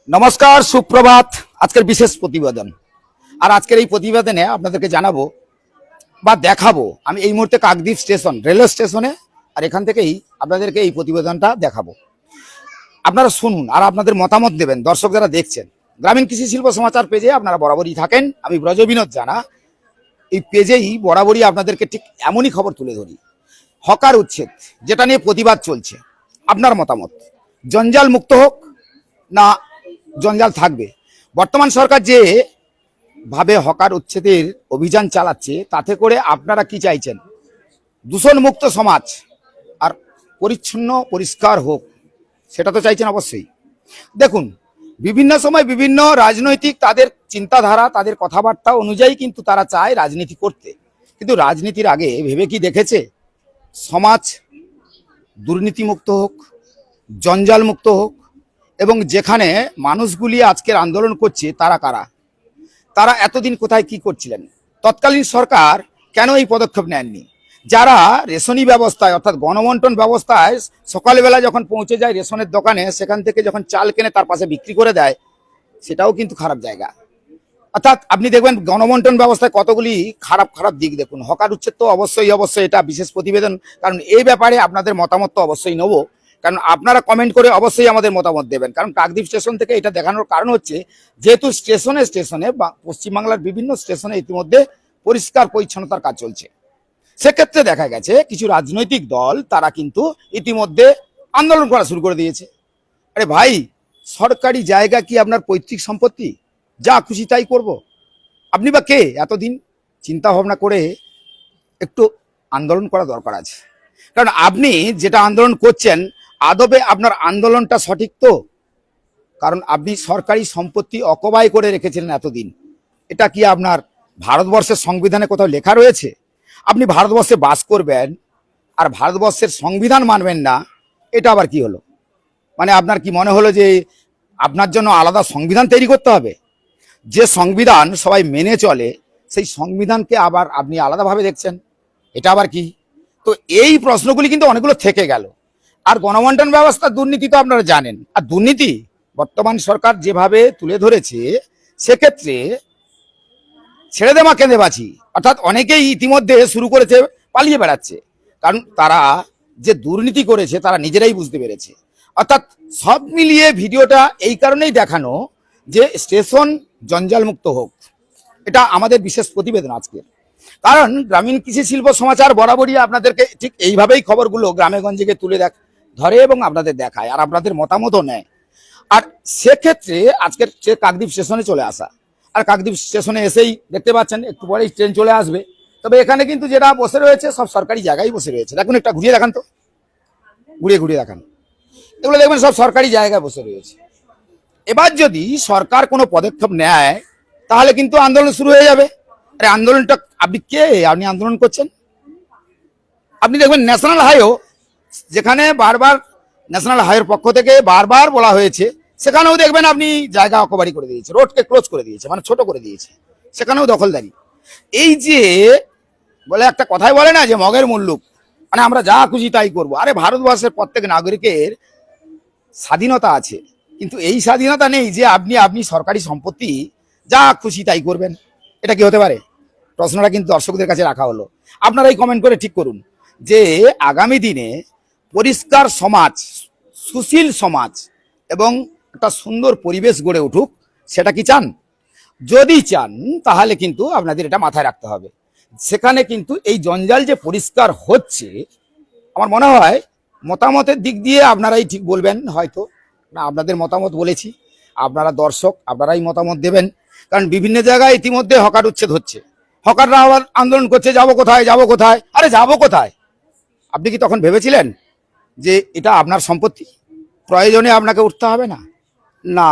নমস্কার, সুপ্রভাত। আজকের বিশেষ প্রতিবেদন। আর আজকের এই প্রতিবেদনে আপনাদেরকে জানাবো বা দেখাবো আমি এই মুহূর্তে কাকদ্বীপ স্টেশন, রেলওয়ে স্টেশনে। আর এখান থেকেই আপনাদেরকে এই প্রতিবেদনটা দেখাবো। আপনারা শুনুন আর আপনাদের মতামত দেবেন। দর্শক যারা দেখছেন গ্রামীণ কৃষি শিল্প সমাচার পেজে আপনারা বরাবরই থাকেন। আমি ব্রজবিনোদ জানা। এই পেজেই বরাবরই আপনাদেরকে ঠিক এমনই খবর তুলে ধরি। হকার উচ্ছেদ যেটা নিয়ে প্রতিবাদ চলছে, আপনার মতামত। জঞ্জাল মুক্ত হোক না জঞ্জাল থাকবে? বর্তমান সরকার যে ভাবে হকার উচ্ছেদের অভিযান চালাচ্ছে, তাতে করে আপনারা কি চাইছেন? দূষণ মুক্ত সমাজ আর পরিচ্ছন্ন পরিষ্কার হোক, সেটা তো চাইছেন অবশ্যই। দেখুন, বিভিন্ন সময় বিভিন্ন রাজনৈতিক তাদের চিন্তাধারা, তাদের কথাবার্তা অনুযায়ী কিন্তু তারা চায় রাজনীতি করতে। কিন্তু রাজনীতির আগে ভেবে কি দেখেছে সমাজ দুর্নীতিমুক্ত হোক, জঞ্জাল মুক্ত হোক? এবং যেখানে মানুষগুলি আজকের আন্দোলন করছে তারা কারা? তারা এতদিন কোথায় কি করছিলেন? তৎকালীন সরকার কেন এই পদক্ষেপ নেননি? যারা রেশনি ব্যবস্থায় অর্থাৎ গণবন্টন ব্যবস্থায় সকালবেলা যখন পৌঁছে যায় রেশনের দোকানে, সেখান থেকে যখন চাল কেনে তার পাশে বিক্রি করে দেয়, সেটাও কিন্তু খারাপ জায়গা। অর্থাৎ আপনি দেখবেন গণবন্টন ব্যবস্থায় কতগুলি খারাপ খারাপ দিক। দেখুন, হকার উচ্ছেদ তো অবশ্যই অবশ্যই এটা বিশেষ প্রতিবেদন, কারণ এই ব্যাপারে আপনাদের মতামত তো অবশ্যই নেবো। কারণ আপনারা কমেন্ট করে অবশ্যই আমাদের মতামত দেবেন। কারণ কাকদ্বীপ স্টেশন থেকে এটা দেখানোর কারণ হচ্ছে, যেহেতু স্টেশনে স্টেশনে পশ্চিমবাংলার বিভিন্ন স্টেশনে ইতিমধ্যে পরিষ্কার পরিচ্ছন্নতার কাজ চলছে, সেক্ষেত্রে দেখা গেছে কিছু রাজনৈতিক দল তারা কিন্তু ইতিমধ্যে আন্দোলন করা শুরু করে দিয়েছে। আরে ভাই, সরকারি জায়গা কি আপনার পৈতৃক সম্পত্তি? যা খুশি তাই করব? আপনি বা কে? এতদিন চিন্তা ভাবনা করে একটু আন্দোলন করা দরকার আছে। কারণ আপনি যেটা আন্দোলন করছেন, আদবে আপনার আন্দোলনটা সঠিক তো? কারণ আপনি সরকারি সম্পত্তি অকবায় করে রেখেছিলেন এতদিন। এটা কি আপনার ভারতবর্ষের সংবিধানে কোথাও লেখা রয়েছে? আপনি ভারতবর্ষে বাস করবেন আর ভারতবর্ষের সংবিধান মানবেন না, এটা আবার কি হলো? মানে আপনার কি মনে হলো যে আপনার জন্য আলাদা সংবিধান তৈরি করতে হবে? যে সংবিধান সবাই মেনে চলে, সেই সংবিধানকে আবার আপনি আলাদাভাবে দেখছেন, এটা আবার কি? তো এই প্রশ্নগুলি কিন্তু অনেকগুলো থেকে গেল। আর গণবন্টন ব্যবস্থার দুর্নীতি তো আপনারা জানেন। আর দুর্নীতি বর্তমান সরকার যেভাবে তুলে ধরেছে, সেক্ষেত্রে ছেড়ে দেওয়া কেঁদে বাঁচি। অর্থাৎ অনেকেই ইতিমধ্যে শুরু করেছে পালিয়ে বেড়াচ্ছে, কারণ তারা যে দুর্নীতি করেছে তারা নিজেরাই বুঝতে পেরেছে। অর্থাৎ সব মিলিয়ে ভিডিওটা এই কারণেই দেখানো যে স্টেশন জঞ্জাল মুক্ত হোক, এটা আমাদের বিশেষ প্রতিবেদন আজকের। কারণ গ্রামীণ কৃষি শিল্প সমাচার বরাবরই আপনাদেরকে ঠিক এইভাবেই খবরগুলো গ্রামে গঞ্জে তুলে ধরে এবং আপনাদের দেখায়, আর আপনাদের মতামতও নেয়। আর সেক্ষেত্রে আজকের কাকদ্বীপ স্টেশনে চলে আসা, আর কাকদ্বীপ স্টেশনে এসেই দেখতে পাচ্ছেন একটু পরেই ট্রেন চলে আসবে। তবে এখানে কিন্তু যেটা বসে রয়েছে সব সরকারি জায়গায় বসে রয়েছে। দেখুন, একটা ঘুরিয়ে দেখান তো, ঘুরিয়ে ঘুরিয়ে দেখান। এগুলো দেখবেন সব সরকারি জায়গায় বসে রয়েছে। এবার যদি সরকার কোনো পদক্ষেপ নেয়, তাহলে কিন্তু আন্দোলন শুরু হয়ে যাবে। আরে আন্দোলনটা আপনি কে? আপনি আন্দোলন করছেন? আপনি দেখবেন ন্যাশনাল হাইও, যেখানে বারবার ন্যাশনাল হাইওয়ের পক্ষ থেকে বারবার বলা হয়েছে, সেখানেও দেখবেন আপনি জায়গা অকবারি করে দিয়েছে, রোডকে ক্লোজ করে দিয়েছে, মানে ছোট করে দিয়েছে, সেখানেও দখলদারি। এই যে বলে একটা কথাই বলে না যে মগের মুল্লুক, মানে আমরা যা খুশি তাই করব। আরে ভারতবর্ষের প্রত্যেক নাগরিকের স্বাধীনতা আছে, কিন্তু এই স্বাধীনতা নেই যে আপনি সরকারি সম্পত্তি যা খুশি তাই করবেন। এটা কি হতে পারে? প্রশ্নটা কিন্তু দর্শকদের কাছে রাখা হলো। আপনারাই কমেন্ট করে ঠিক করুন যে আগামী দিনে পরিষ্কার সমাজ, সুশীল সমাজ এবং একটা সুন্দর পরিবেশ গড়ে উঠুক, সেটা কি চান? যদি চান তাহলে কিন্তু আপনাদের এটা মাথায় রাখতে হবে। সেখানে কিন্তু এই জঞ্জাল যে পরিষ্কার হচ্ছে, আমার মনে হয় মতামতের দিক দিয়ে আপনারাই ঠিক বলবেন। হয়তো না, আপনাদের মতামত বলেছি, আপনারা দর্শক, আপনারাই মতামত দেবেন। কারণ বিভিন্ন জায়গায় ইতিমধ্যে হকার উচ্ছেদ হচ্ছে, হকাররা আবার আন্দোলন করছে, যাবো কোথায় যাবো কোথায়? আরে যাবো কোথায়? আপনি কি তখন ভেবেছিলেন যে এটা আপনার সম্পত্তি, প্রয়োজনে আপনাকে উঠতে হবে না? না,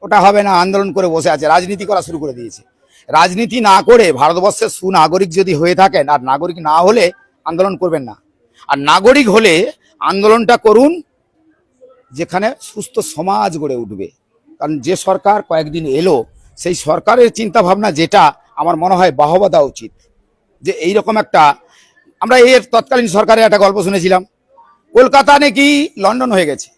ওটা হবে না। আন্দোলন করে বসে আছে, রাজনীতি করা শুরু করে দিয়েছে। রাজনীতি না করে ভারতবর্ষের সুনাগরিক যদি হয়ে থাকেন, আর নাগরিক না হলে আন্দোলন করবেন না। আর নাগরিক হলে আন্দোলনটা করুন যেখানে সুস্থ সমাজ গড়ে উঠবে। কারণ যে সরকার কয়েকদিন এলো, সেই সরকারের চিন্তা ভাবনা যেটা আমার মনে হয় বাহবা দেওয়া উচিত। যে এইরকম একটা, আমরা এর তৎকালীন সরকারের একটা গল্প শুনেছিলাম, কলকাতা নাকি লন্ডন হয়ে গেছে।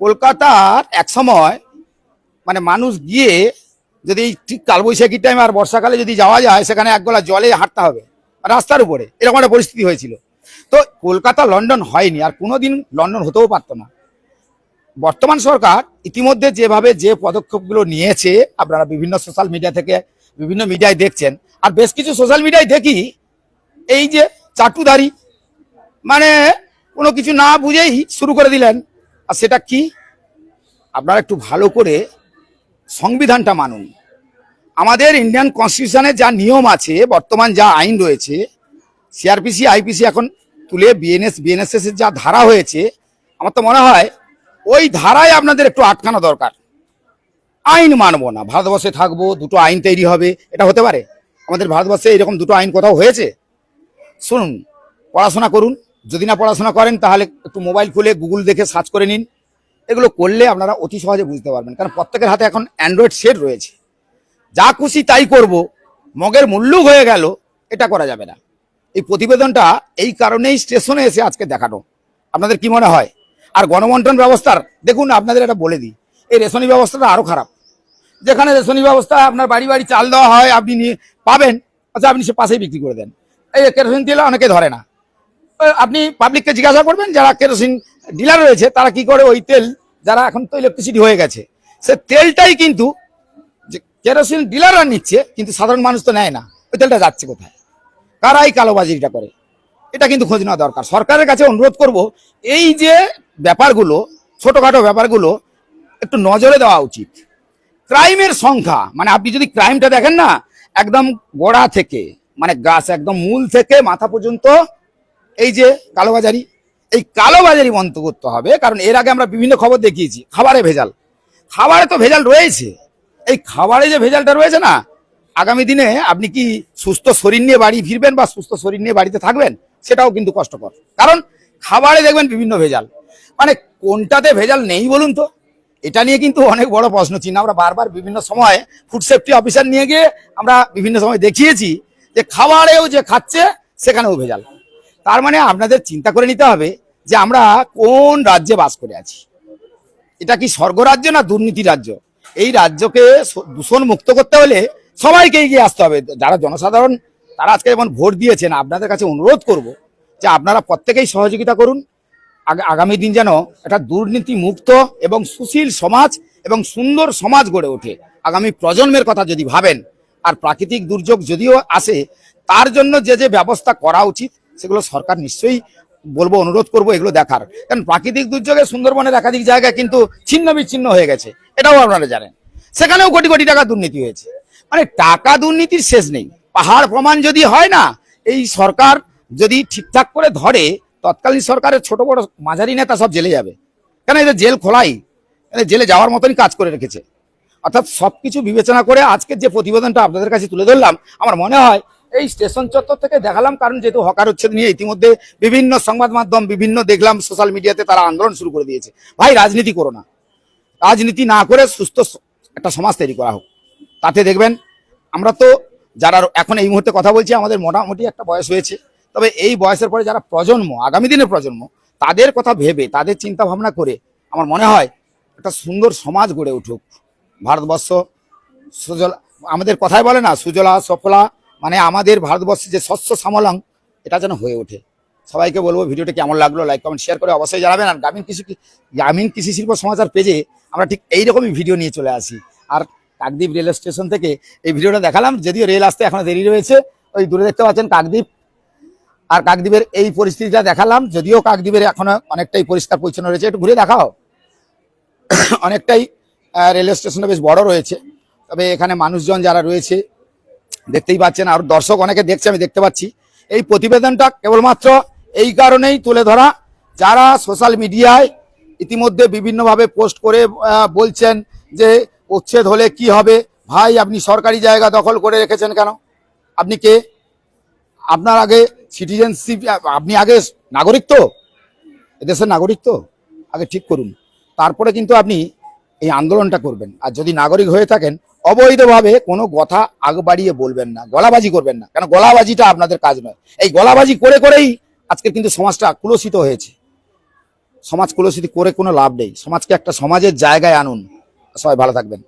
কলকাতার এক সময় মানে মানুষ গিয়ে যদি এই ঠিক কালবৈশাখীর টাইম আর বর্ষাকালে যদি যাওয়া যায়, সেখানে এক গলা জলে হাঁটতে হবে রাস্তার উপরে, এরকম একটা পরিস্থিতি হয়েছিল। তো কলকাতা লন্ডন হয়নি, আর কোনোদিন লন্ডন হতেও পারতো না। বর্তমান সরকার ইতিমধ্যে যেভাবে যে পদক্ষেপগুলো নিয়েছে, আপনারা বিভিন্ন সোশ্যাল মিডিয়া থেকে বিভিন্ন মিডিয়ায় দেখছেন, আর বেশ কিছু সোশ্যাল মিডিয়ায় দেখি এই যে চাটুদারি, মানে কোনো কিছু না বুঝেই শুরু করে দিলেন। আর সেটা কি, আপনারা একটু ভালো করে সংবিধানটা মানুন। আমাদের ইন্ডিয়ান কনস্টিটিউশনে যা নিয়ম আছে, বর্তমান যা আইন রয়েছে, সিআরপিসি আইপিসি এখন তুলে বিএনএসএস এর যা ধারা হয়েছে, আমার তো মনে হয় ওই ধারায় আপনাদের একটু আটকানো দরকার। আইন মানবো না, ভারতবর্ষে থাকবো, দুটো আইন তৈরি হবে, এটা হতে পারে? আমাদের ভারতবর্ষে এরকম দুটো আইন কোথাও হয়েছে? শুনুন, পড়াশোনা করুন, যদি না পড়াশোনা করেন তাহলে একটু মোবাইল খুলে গুগল দেখে সার্চ করে নিন। এগুলো করলে আপনারা অতি সহজে বুঝতে পারবেন, কারণ প্রত্যেকের হাতে এখন অ্যান্ড্রয়েড সেট রয়েছে। যা খুশি তাই করব, মগের মুল্লুক হয়ে গেল, এটা করা যাবে না। এই প্রতিবেদনটা এই কারণেই স্টেশনে এসে আজকে দেখানো। আপনাদের কি মনে হয়? আর গণবন্টন ব্যবস্থার দেখুন, আপনাদের এটা বলে দিই, এই রেশনি ব্যবস্থাটা আরো খারাপ। যেখানে রেশনি ব্যবস্থা আপনার বাড়ি বাড়ি চাল দেওয়া হয়, আপনি পাবেন, আচ্ছা আপনি সে পাশেই বিক্রি করে দেন। এই কেরোসিন তেল অনেকে ধরে না, আপনি পাবলিককে জিজ্ঞাসা করবেন যারা কেরোসিন ডিলার রয়েছে তারা কি করে ওই তেল, যারা এখন তো ইলেকট্রিসিটি হয়ে গেছে, সে তেলটাই কিন্তু কেরোসিন ডিলাররা নিচ্ছে, কিন্তু সাধারণ মানুষ তো নেয় না। ওই তেলটা যাচ্ছে কোথায়, কারাই কালোবাজিটা করে, এটা কিন্তু খোঁজ নেওয়া দরকার। সরকারের কাছে অনুরোধ করব, এই যে ব্যাপারগুলো, ছোটখাটো ব্যাপারগুলো একটু নজরে দেওয়া উচিত। ক্রাইমের সংখ্যা, মানে আপনি যদি ক্রাইমটা দেখেন না, একদম গোড়া থেকে, মানে গাছ একদম মূল থেকে মাথা পর্যন্ত এই যে কালোবাজারি, এই কালোবাজারি বন্ধ করতে হবে। কারণ এর আগে আমরা বিভিন্ন খবর দেখিয়েছি, খাবারে ভেজাল, খাবারে তো ভেজাল রয়েছে। এই খাবারে যে ভেজালটা রয়েছে না, আগামী দিনে আপনি কি সুস্থ শরীর নিয়ে বাড়ি ফিরবেন বা সুস্থ শরীর নিয়ে বাড়িতে থাকবেন, সেটাও কিন্তু কষ্টকর। কারণ খাবারে দেখবেন বিভিন্ন ভেজাল, মানে কোনটাতে ভেজাল নেই বলুন তো? এটা নিয়ে কিন্তু অনেক বড় প্রশ্ন চিহ্ন। আমরা বারবার বিভিন্ন সময় ফুড সেফটি অফিসার নিয়ে গিয়ে আমরা বিভিন্ন সময় দেখিয়েছি যে খাবারেও যে খাচ্ছে সেখানেও ভেজাল। তার মানে আপনাদের চিন্তা করে নিতে হবে যে আমরা কোন রাজ্যে বাস করে আছি। এটা কি স্বর্গরাজ্য না দুর্নীতি রাজ্য? এই রাজ্যকে দূষণ মুক্ত করতে হলে সবাইকে এগিয়ে আসতে হবে। যারা জনসাধারণ তারা আজকে যেমন ভোট দিয়েছেন, আপনাদের কাছে অনুরোধ করব যে আপনারা প্রত্যেকেই সহযোগিতা করুন। আগামী দিন যেন একটা দুর্নীতি মুক্ত এবং সুশীল সমাজ এবং সুন্দর সমাজ গড়ে ওঠে। আগামী প্রজন্মের কথা যদি ভাবেন, আর প্রাকৃতিক দুর্যোগ যদিও আসে, তার জন্য যে যে ব্যবস্থা করা উচিত সেগুলো সরকার নিশ্চয়ই বলবো, অনুরোধ করবো এগুলো দেখার। কারণ প্রাকৃতিক দুর্যোগে সুন্দরবনের একাধিক জায়গায় কিন্তু ছিন্ন বিচ্ছিন্ন হয়ে গেছে, এটাও আপনারা জানেন। সেখানেও কোটি কোটি টাকা দুর্নীতি হয়েছে। মানে টাকা দুর্নীতির শেষ নেই। পাহাড় প্রমাণ যদি হয় না, এই সরকার যদি ঠিকঠাক করে ধরে, তৎকালীন সরকারের ছোট বড় মাঝারি নেতা সব জেলে যাবে। কেন এদের জেল খোলাই, জেলে যাওয়ার মতনই কাজ করে রেখেছে। অর্থাৎ সবকিছু বিবেচনা করে আজকের যে প্রতিবেদনটা আপনাদের কাছে তুলে ধরলাম, আমার মনে হয় এই স্টেশন চত্বর থেকে দেখালাম। কারণ যেহেতু হকার উচ্ছেদ নিয়ে ইতিমধ্যে বিভিন্ন সংবাদ মাধ্যম বিভিন্ন দেখলাম সোশ্যাল মিডিয়াতে তারা আন্দোলন শুরু করে দিয়েছে। ভাই, রাজনীতি করো না, রাজনীতি না করে সুস্থ একটা সমাজ তৈরি করা হোক। তাতে দেখবেন আমরা তো যারা এখন এই মুহূর্তে কথা বলছি, আমাদের মোটামুটি একটা বয়স হয়েছে, তবে এই বয়সের পরে যারা প্রজন্ম, আগামী দিনের প্রজন্ম, তাদের কথা ভেবে তাদের চিন্তা ভাবনা করে আমার মনে হয় একটা সুন্দর সমাজ গড়ে উঠুক। ভারতবর্ষ সুজলা, আমাদের কথায় বলে না সুজলা সফলা, মানে আমাদের ভারতবর্ষে যে শস্য শ্যামলং, এটা যেন হয়ে ওঠে। সবাইকে বলবো ভিডিওটা কেমন লাগলো লাইক কমেন্ট শেয়ার করে অবশ্যই জানাবেন। আর গ্রামীণ কৃষি শিল্প সমাচার পেজে আমরা ঠিক এইরকমই ভিডিও নিয়ে চলে আসি। আর কাকদ্বীপ রেল স্টেশন থেকে এই ভিডিওটা দেখালাম, যদিও রেল আসতে এখনো দেরি রয়েছে। ওই দূরে দেখতে পাচ্ছেন কাকদ্বীপ, আর কাকদ্বীপের এই পরিস্থিতিটা দেখালাম। যদিও কাকদ্বীপের এখনো অনেকটাই পরিষ্কার পরিচ্ছন্ন রয়েছে, একটু ঘুরে দেখাও। অনেকটাই রেলওয়ে স্টেশনটা বেশ বড় রয়েছে, তবে এখানে মানুষজন যারা রয়েছে দেখতেই পাচ্ছেন, আর দর্শক অনেকে দেখছে, আমি দেখতে পাচ্ছি। এই প্রতিবেদনটা কেবলমাত্র এই কারণেই তুলে ধরা, যারা সোশ্যাল মিডিয়ায় ইতিমধ্যে বিভিন্নভাবে পোস্ট করে বলছেন যে উচ্ছেদ হলে কি হবে। ভাই, আপনি সরকারি জায়গা দখল করে রেখেছেন কেন? আপনি কে? আপনার আগে সিটিজেনশিপ, আপনি আগে নাগরিক তো, এদেশের নাগরিক তো, আগে ঠিক করুন, তারপরে কিন্তু আপনি এই আন্দোলনটা করবেন। আর যদি নাগরিক হয়ে থাকেন, অবৈধভাবে কোনো কথা আগ বাড়িয়ে বলবেন না, গলাবাজি করবেন না, কেন গলাবাজিটা আপনাদের কাজ নয়। এই গলাবাজি করে করেই আজকে কিন্তু সমাজটা কুলসিত হয়েছে। সমাজ কুলসিত করে কোনো লাভ নেই। সমাজকে একটা সমাজের জায়গায় আনুন। সবাই ভালো থাকবেন।